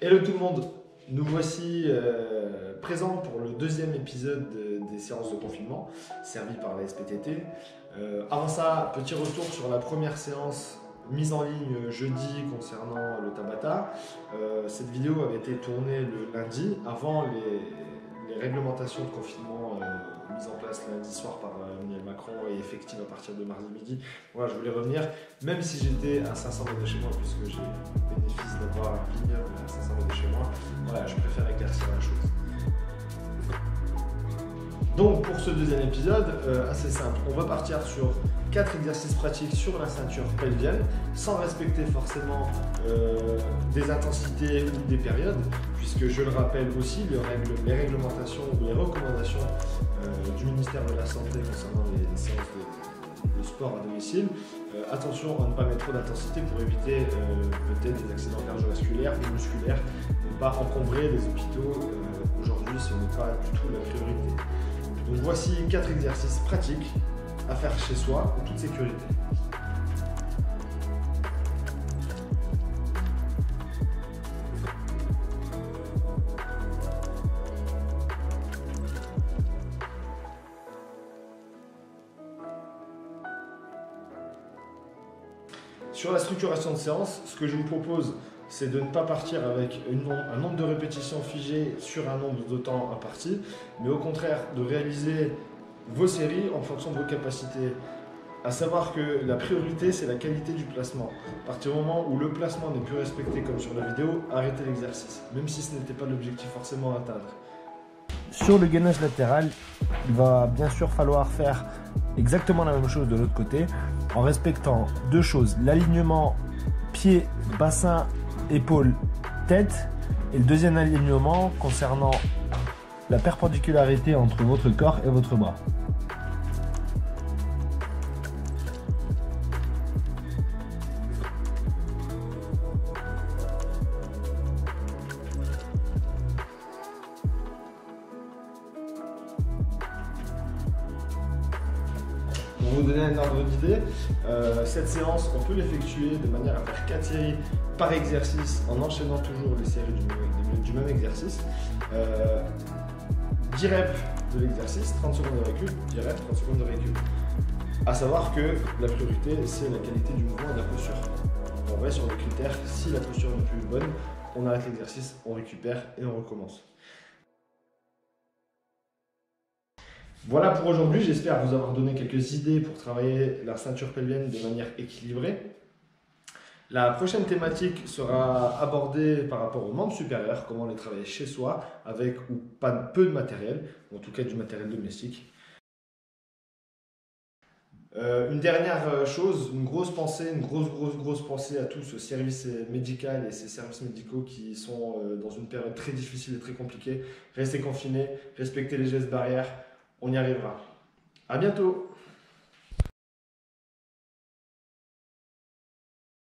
Hello tout le monde, nous voici présents pour le deuxième épisode des séances de confinement servies par la SPTT. Avant ça, petit retour sur la première séance mise en ligne jeudi concernant le Tabata. Cette vidéo avait été tournée le lundi avant les réglementations de confinement mises en place lundi soir par Emmanuel Macron et effectives à partir de mardi midi. Voilà, je voulais revenir, même si j'étais à 500 mètres de chez moi, puisque j'ai le bénéfice d'avoir un vignoble à 500 mètres de chez moi. Voilà, je préfère éclaircir la chose. Donc pour ce deuxième épisode, assez simple, on va partir sur 4 exercices pratiques sur la ceinture pelvienne, sans respecter forcément des intensités ou des périodes, puisque je le rappelle aussi, les réglementations ou les recommandations du ministère de la Santé concernant les séances de sport à domicile. Attention à ne pas mettre trop d'intensité pour éviter peut-être des accidents cardiovasculaires ou musculaires, ne pas encombrer les hôpitaux. Aujourd'hui, ce n'est pas du tout la priorité. Donc voici 4 exercices pratiques à faire chez soi en toute sécurité. Sur la structuration de séance, ce que je vous propose, c'est de ne pas partir avec un nombre de répétitions figé sur un nombre de temps imparti, mais au contraire de réaliser vos séries en fonction de vos capacités. À savoir que la priorité, c'est la qualité du placement. À partir du moment où le placement n'est plus respecté comme sur la vidéo, arrêtez l'exercice, même si ce n'était pas l'objectif forcément à atteindre. Sur le gainage latéral, il va bien sûr falloir faire exactement la même chose de l'autre côté, en respectant deux choses: l'alignement pied, bassin, épaule, tête, et le deuxième alignement concernant la perpendicularité entre votre corps et votre bras. Pour vous donner un ordre d'idée, cette séance, on peut l'effectuer de manière à faire 4 séries par exercice en enchaînant toujours les séries du même exercice. 10 reps de l'exercice, 30 secondes de récup, 10 reps, 30 secondes de récup. A savoir que la priorité, c'est la qualité du mouvement et de la posture. On reste sur des critères, si la posture n'est plus bonne, on arrête l'exercice, on récupère et on recommence. Voilà pour aujourd'hui, j'espère vous avoir donné quelques idées pour travailler la ceinture pelvienne de manière équilibrée. La prochaine thématique sera abordée par rapport aux membres supérieurs, comment les travailler chez soi, avec ou pas peu de matériel, ou en tout cas du matériel domestique. Une dernière chose, une grosse pensée, une grosse pensée à tout ce service médical et ces services médicaux qui sont dans une période très difficile et très compliquée. Restez confinés, respectez les gestes barrières. On y arrivera. À bientôt!